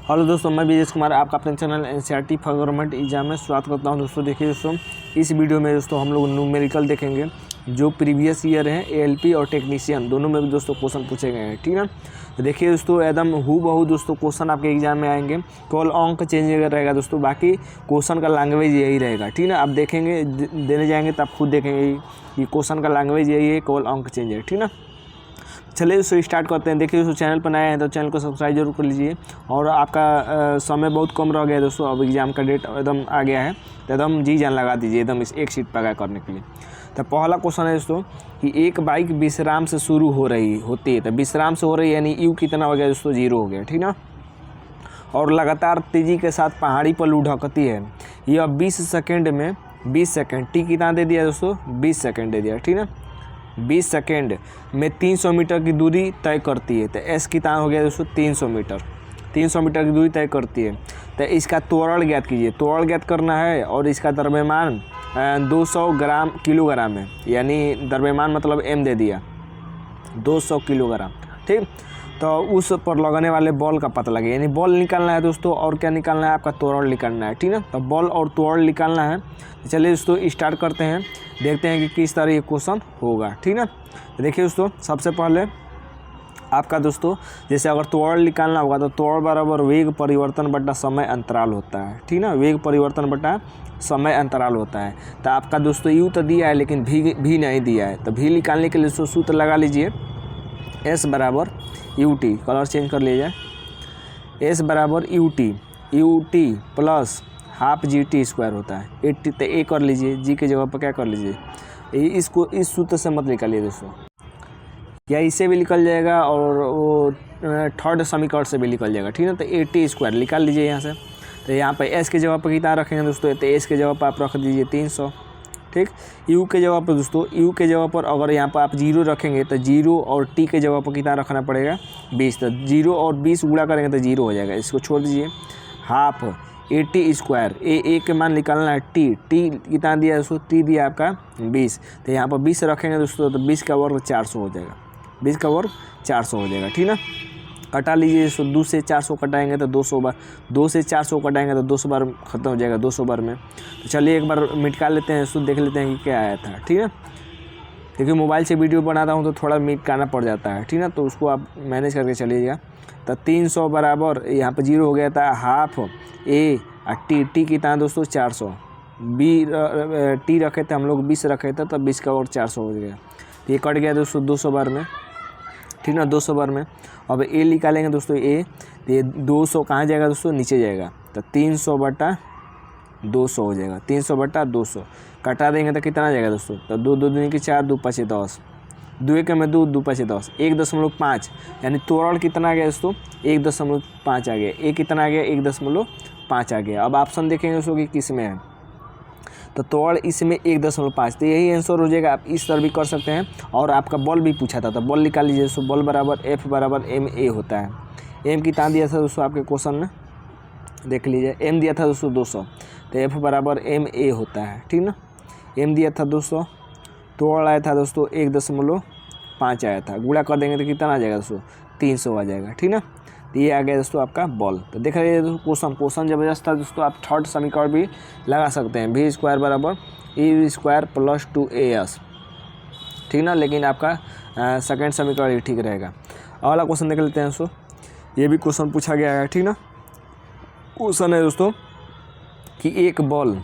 Hello दोस्तों, मैं विजेश कुमार आपका अपने channel NCERT for government exam में स्वागत करता हूं। दोस्तों देखिए दोस्तों, इस वीडियो में दोस्तों हम लोग न्यूमेरिकल देखेंगे जो प्रीवियस ईयर है एएलपी और टेक्नीशियन दोनों में भी दोस्तों क्वेश्चन पूछे गए हैं। ठीक है, तो देखिए दोस्तों एकदम हूबहू दोस्तों क्वेश्चन आपके एग्जाम में आएंगे। केवल अंक चेंज रहेगा दोस्तों, बाकी क्वेश्चन का लैंग्वेज यही रहेगा। ठीक है, आप देखेंगे देने जाएंगे तो आप खुद देखेंगे कि क्वेश्चन का लैंग्वेज यही है, केवल अंक चेंज है। ठीक है, चलिए दोस्तों स्टार्ट करते हैं। देखिए दोस्तों, चैनल पर नए हैं तो चैनल को सब्सक्राइब जरूर कर लीजिए। और आपका समय बहुत कम रह गया है दोस्तों, अब एग्जाम का डेट एकदम आ गया है तो एकदम जी जान लगा दीजिए एकदम इस एक सीट पर करने के लिए। तो पहला क्वेश्चन है दोस्तों कि एक बाइक विश्राम से शुरू होती है तो विश्राम से हो रही है यानी यू कितना हो गया दोस्तों, 0 हो गया। ठीक ना, और लगातार तेज़ी के साथ पहाड़ी पर लुढ़कती है। यह 20 सेकेंड में 20 सेकेंड टी कितना दे दिया दोस्तों, 20 सेकेंड दे दिया। ठीक ना, 20 सेकेंड में 300 मीटर की दूरी तय करती है। तो एस कितना हो गया दोस्तों, 300 मीटर। 300 मीटर की दूरी तय करती है। तो इसका त्वरण ज्ञात कीजिए। त्वरण ज्ञात करना है और इसका द्रव्यमान 200 ग्राम किलोग्राम है, यानी द्रव्यमान मतलब एम दे दिया 200 किलोग्राम। ठीक, तो उस पर लगने वाले बॉल का पता लगे, यानी बॉल निकालना है दोस्तों। और क्या निकालना है, आपका त्वरण निकालना है। ठीक है, तो बॉल और त्वरण निकालना है। चलिए दोस्तों स्टार्ट करते हैं, देखते हैं कि किस तरह ये क्वेश्चन होगा। ठीक है, तो देखिए दोस्तों सबसे पहले आपका दोस्तों जैसे अगर त्वरण निकालना होगा तो त्वरण बराबर वेग परिवर्तन बटा समय अंतराल होता है। ठीक ना, वेग परिवर्तन बटा समय अंतराल होता है। तो आपका दोस्तों यू तो दिया है लेकिन भी नहीं दिया है, तो भी निकालने के लिए दोस्तों सूत्र लगा लीजिए। एस बराबर यू टी, कलर चेंज कर लीजिए। एस बराबर U T plus half G T square होता है। 80 तो ए कर लीजिए, जी के जगह पर क्या कर लीजिए, इसको इस सूत्र से मत निकालिए दोस्तों, या इससे भी निकल जाएगा और वो थर्ड समीकरण से भी निकल जाएगा। ठीक है, तो 80 स्क्वायर निकाल लीजिए यहाँ से। तो यहाँ पर एस के जगह पर कितना रखेंगे दोस्तों, तो एस के जगह पर आप रख दीजिए 300। ठीक, यू के जगह पर दोस्तों, यू के जगह पर अगर यहाँ पर आप 0 रखेंगे तो 0 और टी के जगह पर कितना रखना पड़ेगा, 20। तो 0 और 20 गुणा करेंगे तो 0 हो जाएगा, इसको छोड़ दीजिए। हाफ 80 स्क्वायर, ए के मान निकालना है, टी कितना दिया दोस्तों, टी दिया आपका 20। तो यहाँ पर 20 रखेंगे दोस्तों तो 20 का वर्ग 400 हो जाएगा, 20 का वर्ग 400 हो जाएगा। ठीक ना, कटा लीजिए दोस्तों, 2 से 400 कटाएंगे तो 200 बार, 2 से 400 कटाएंगे तो 200 बार खत्म हो जाएगा, 200 बार में। तो चलिए एक बार मिटका लेते हैं दोस्तों, देख लेते हैं कि क्या आया था। ठीक है, देखिए मोबाइल से वीडियो बनाता हूँ तो थोड़ा मिटकाना पड़ जाता है। ठीक ना, तो उसको आप मैनेज करके चलिएगा। तो 300 बराबर यहाँ पर 0 हो गया था, हाफ ए टी कितना दोस्तों, 400। बी टी रखे थे हम लोग 20 रखे थे, तो 20 का और 400 हो गया। तो ये कट गया दोस्तों 200 बार में। ठीक ना, 200 बार में। अब ए निकालेंगे दोस्तों, ए तो ये 200 कहाँ जाएगा दोस्तों, नीचे जाएगा। तो 300 बटा 200 हो जाएगा, 300 बटा 200 कटा देंगे तो कितना जाएगा दोस्तों, तो 2 2 दूनी की 4, 2 5 10, 2 1 में 2, 2 5 10, 1.5, यानी त्वरण कितना आ गया दोस्तों, 1.5 आ गया। ए कितना आ गया, 1.5 आ गया। अब ऑप्शन देखेंगे दोस्तों कि किस में है, तो त्वरण इसमें 1.5, तो यही आंसर हो जाएगा। आप इस तरह भी कर सकते हैं। और आपका बॉल भी पूछा था तो बॉल निकाल लीजिए दोस्तों, बॉल बराबर एफ बराबर एम ए होता है। एम कितना दिया था दोस्तों आपके क्वेश्चन में, देख लीजिए, एम दिया था दोस्तों 200, तो एफ बराबर एम ए होता है। ठीक ना, एम दिया था 200, त्वरण आया था दोस्तों 1.5 आया था, गुणा कर देंगे तो कितना आ जाएगा दोस्तों, 300 आ जाएगा। ठीक ना, तो ये आ गया दोस्तों आपका बॉल। तो देख रहे दोस्तों क्वेश्चन जबरदस्त था दोस्तों। आप थर्ड समीकरण भी लगा सकते हैं, भी स्क्वायर बराबर ई स्क्वायर प्लस 2as। ठीक ना, लेकिन आपका सेकंड समीकरण ही ठीक रहेगा। अगला क्वेश्चन देख लेते हैं दोस्तों, ये भी क्वेश्चन पूछा गया है। ठीक ना, क्वेश्चन है दोस्तों कि एक बॉल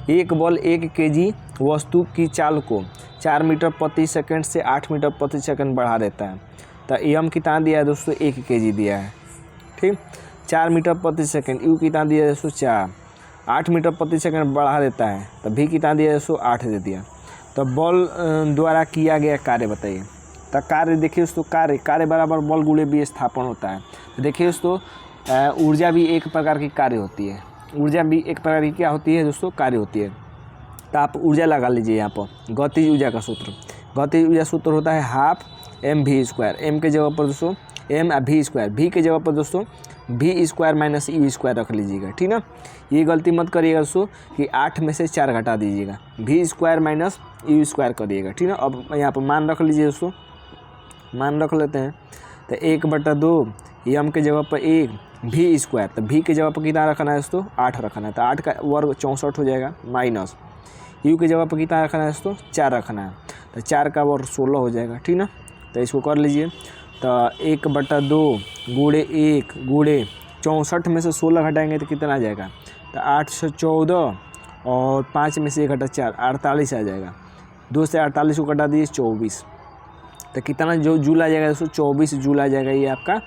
1 kg वस्तु की चाल को 4 मीटर प्रति सेकंड से 8 मीटर प्रति सेकंड बढ़ा देता है। तो एम कितना दिया है दोस्तों, 1 kg दिया है। ठीक, 4 मीटर प्रति सेकंड, यू कितना दिया है दोस्तों 4, 8 मीटर प्रति सेकंड बढ़ा देता है। तो भी कितना दिया है दोस्तों, 8 दे दिया। तो बॉल द्वारा किया गया कार्य बताइए। तो कार्य देखिए दोस्तों, कार्य बराबर बल गुणे विस्थापन होता है। तो देखिए दोस्तों ऊर्जा भी एक प्रकार की कार्य होती है, ऊर्जा भी एक प्रकार की क्या होती है दोस्तों, कार्य होती है। तो आप ऊर्जा लगा लीजिए यहाँ पर, गतिज ऊर्जा का सूत्र, गतिज ऊर्जा सूत्र होता है हाफ एम भी स्क्वायर। एम के जगह पर दोस्तों एम भी स्क्वायर, भी के जगह पर दोस्तों भी स्क्वायर माइनस यू स्क्वायर रख लीजिएगा। ठीक ना, ये गलती मत करिएगा दोस्तों कि 8 में से 4 घटा दीजिएगा, भी स्क्वायर माइनस यू स्क्वायर करिएगा। ठीक ना, अब यहाँ पर मान रख लीजिए दोस्तों, मान रख लेते हैं। तो 1/2 एम के जगह पर 1 भी स्क्वायर, तो भी के जगह पर कितना रखना है दोस्तों 8 रखना है, तो 8 का वर्ग 64 हो जाएगा, माइनस यू के जगह पर कितना रखना है दोस्तों 4 रखना है, तो 4 का वर्ग 16 हो जाएगा, ठीक ना। तो इसको कर लीजिए, तो 1/2 गुणे 1 गुणे 64 में से 16 घटाएंगे तो कितना आ जाएगा, तो 8 से 14 और 5 में से 1 घटा 4 48 आ जाएगा, 2 से 48 को घटा दीजिए 24, तो कितना जो जूल आ जाएगा दोस्तों 24 जूल आ जाएगा। ये आपका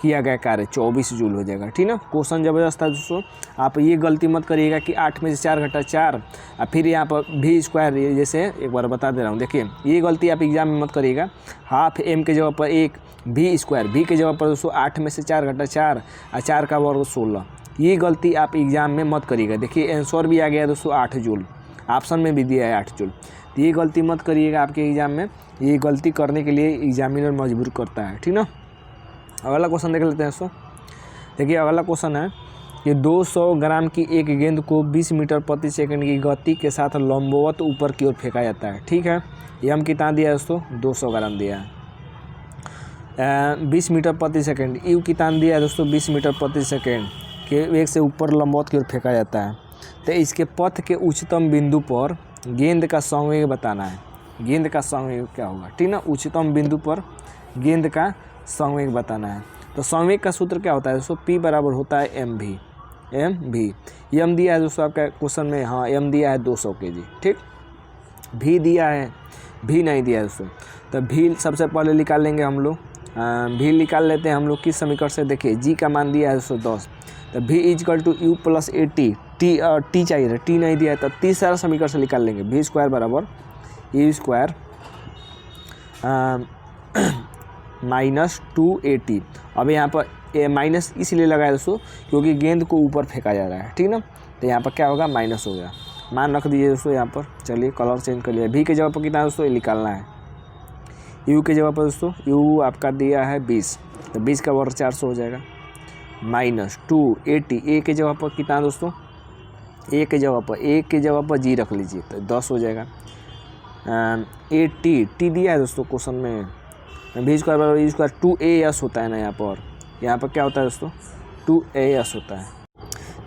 किया गया कार्य 24 जूल हो जाएगा, ठीक ना। क्वेश्चन ज़बरदस्त था दोस्तों, आप ये गलती मत करिएगा कि 8 में से 4 घटा 4 और फिर यहाँ पर भी स्क्वायर, जैसे एक बार बता दे रहा हूँ, देखिए ये गलती आप एग्जाम में मत करिएगा। हाफ एम के जगह पर 1 भी स्क्वायर, भी के जगह पर दोस्तों 8 में से 4 घटा 4 और 4 का वर्ग 16, ये गलती आप एग्जाम में मत करिएगा। देखिए आंसर भी आ गया दोस्तों 8 जूल, ऑप्शन में भी दिया है 8 जूल, तो ये गलती मत करिएगा आपके एग्जाम में, ये गलती करने के लिए एग्जामिनर मजबूर करता है, ठीक ना। अगला क्वेश्चन देख लेते हैं दोस्तों। देखिए अगला क्वेश्चन है कि 200 ग्राम की एक गेंद को 20 मीटर प्रति सेकंड की गति के साथ लंबवत ऊपर की ओर फेंका जाता है, ठीक है। ये हम कितना दिया है दोस्तों 200 ग्राम दिया है, 20 मीटर प्रति सेकंड, यू कितना दिया है दोस्तों 20 मीटर प्रति सेकंड के वेग से ऊपर लंबवत की ओर फेंका जाता है। तो इसके पथ के उच्चतम बिंदु पर गेंद का संवेग बताना है, गेंद का संवेग क्या होगा, ठीक ना। उच्चतम बिंदु पर गेंद का संवेग बताना है, तो संवेग का सूत्र क्या होता है दोस्तों, P बराबर होता है एम भी। एम दिया है दोस्तों आपका क्वेश्चन में, हाँ एम दिया है 200 kg, ठीक। भी दिया है, भी नहीं दिया है दोस्तों, तो भी सबसे पहले निकाल लेंगे हम लोग, भी निकाल लेते हैं हम लोग किस समीकरण से। देखिए जी का मान दिया है दोस्तों 10, तो भी is equal to U plus 80, T चाहिए, टी नहीं दिया है, तो तीसरा समीकरण से निकाल लेंगे, भी स्क्वायर बराबर यू स्क्वायर माइनस 280। अब यहाँ पर माइनस इसलिए लगाया दोस्तों क्योंकि गेंद को ऊपर फेंका जा रहा है, ठीक ना, तो यहाँ पर क्या होगा माइनस हो गया, मान रख दीजिए दोस्तों यहाँ पर। चलिए कलर चेंज कर लिया, भी के जगह पर कितना दोस्तों ये निकालना है, यू के जगह पर दोस्तों यू आपका दिया है 20, तो 20 का वर्ग 400 हो जाएगा, माइनस 280, ए के जगह पर कितना दोस्तों, ए के जगह पर जी रख लीजिए तो 10 हो जाएगा, 80 टी दिया है दोस्तों क्वेश्चन में, भी स्क्वायर बराबर यू स्क्वायर 2as होता है ना, यहाँ पर क्या होता है दोस्तों 2as होता है।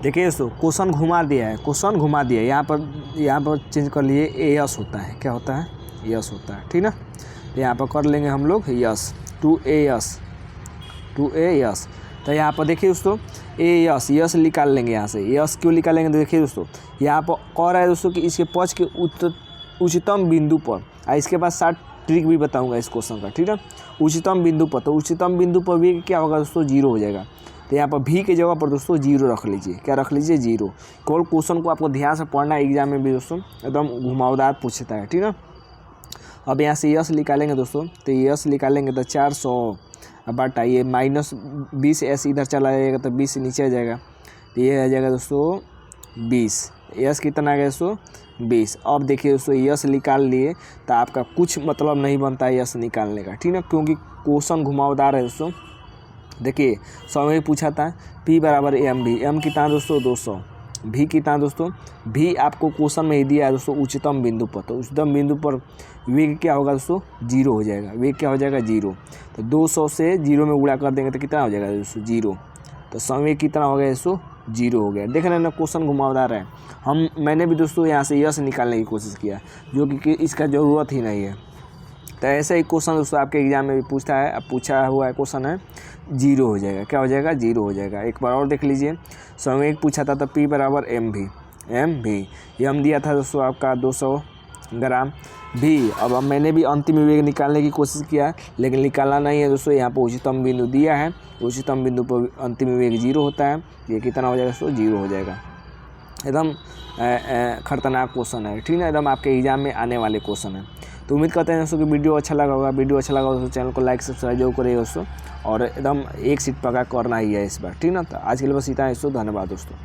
देखिए दोस्तों क्वेश्चन घुमा दिया है, यहाँ पर चेंज कर लिए as होता है, क्या होता है यस होता है, ठीक ना। तो यहाँ पर कर लेंगे हम लोग यस 2as, तो यहाँ पर देखिए दोस्तों यस निकाल लेंगे, यहाँ से यस क्यों निकालेंगे, तो देखिए दोस्तों यहाँ पर कह रहा है दोस्तों कि इसके पक्ष के उच्चतम बिंदु पर, इसके बाद 60 ट्रिक भी बताऊंगा इस क्वेश्चन का, ठीक है। उच्चतम बिंदु पर, तो उच्चतम बिंदु पर भी क्या होगा दोस्तों 0 हो जाएगा, तो यहाँ पर भी के जगह पर दोस्तों 0 रख लीजिए, क्या रख लीजिए 0। केवल क्वेश्चन को आपको ध्यान से पढ़ना है, एग्जाम में भी दोस्तों एकदम घुमावदार पूछता है, ठीक है। अब यहाँ से यस निकालेंगे दोस्तों, तो यस निकालेंगे तो 400 बटा ये माइनस 20s इधर चला जाएगा तो 20 नीचे आ जाएगा, तो ये आ जाएगा दोस्तों 20, यस कितना आ गया दोस्तों 20। अब देखिए दोस्तों यस निकाल लिए तो आपका कुछ मतलब नहीं बनता है यस निकालने का, ठीक ना, क्योंकि क्वेश्चन घुमावदार है दोस्तों। देखिए संवेग पूछा था P बराबर एम भी, एम कितना दोस्तों 200, भी कितना दोस्तों, भी आपको क्वेश्चन में ही दिया है दोस्तों उच्चतम बिंदु पर, तो उच्चतम बिंदु पर वेग क्या होगा दोस्तों 0 हो जाएगा, वेग क्या हो जाएगा 0, तो 200 से 0 में गुणा कर देंगे तो कितना हो जाएगा दोस्तों 0, तो संवेग कितना हो गया दोस्तों 0 हो गया। देख रहे हैं ना क्वेश्चन घुमावदार है। मैंने भी दोस्तों यहाँ से यस निकालने की कोशिश किया जो कि इसका ज़रूरत ही नहीं है। तो ऐसा ही क्वेश्चन दोस्तों आपके एग्जाम में भी पूछता है, अब पूछा हुआ है क्वेश्चन है 0 हो जाएगा, क्या हो जाएगा 0 हो जाएगा। एक बार और देख लीजिए, संवेग पूछा था तो P बराबर एम भी, ये हम दिया था दोस्तों आपका 200 ग्राम भी। अब मैंने भी अंतिम वेग निकालने की कोशिश किया लेकिन निकालना नहीं है दोस्तों, यहाँ पर उच्चतम बिंदु दिया है, उच्चतम बिंदु पर अंतिम वेग 0 होता है, ये कितना हो जाएगा दोस्तों 0 हो जाएगा। एकदम खतरनाक क्वेश्चन है, ठीक है, एकदम आपके एग्जाम में आने वाले क्वेश्चन है। तो उम्मीद करते हैं दोस्तों कि वीडियो अच्छा लगा होगा। वीडियो अच्छा लगा दोस्तों चैनल को लाइक सब्सक्राइब जरूर करिए दोस्तों, और एकदम एक सीट पक्का करना ही है इस बार, ठीक ना। तो आज के लिए बस इतना है दोस्तों, धन्यवाद दोस्तों।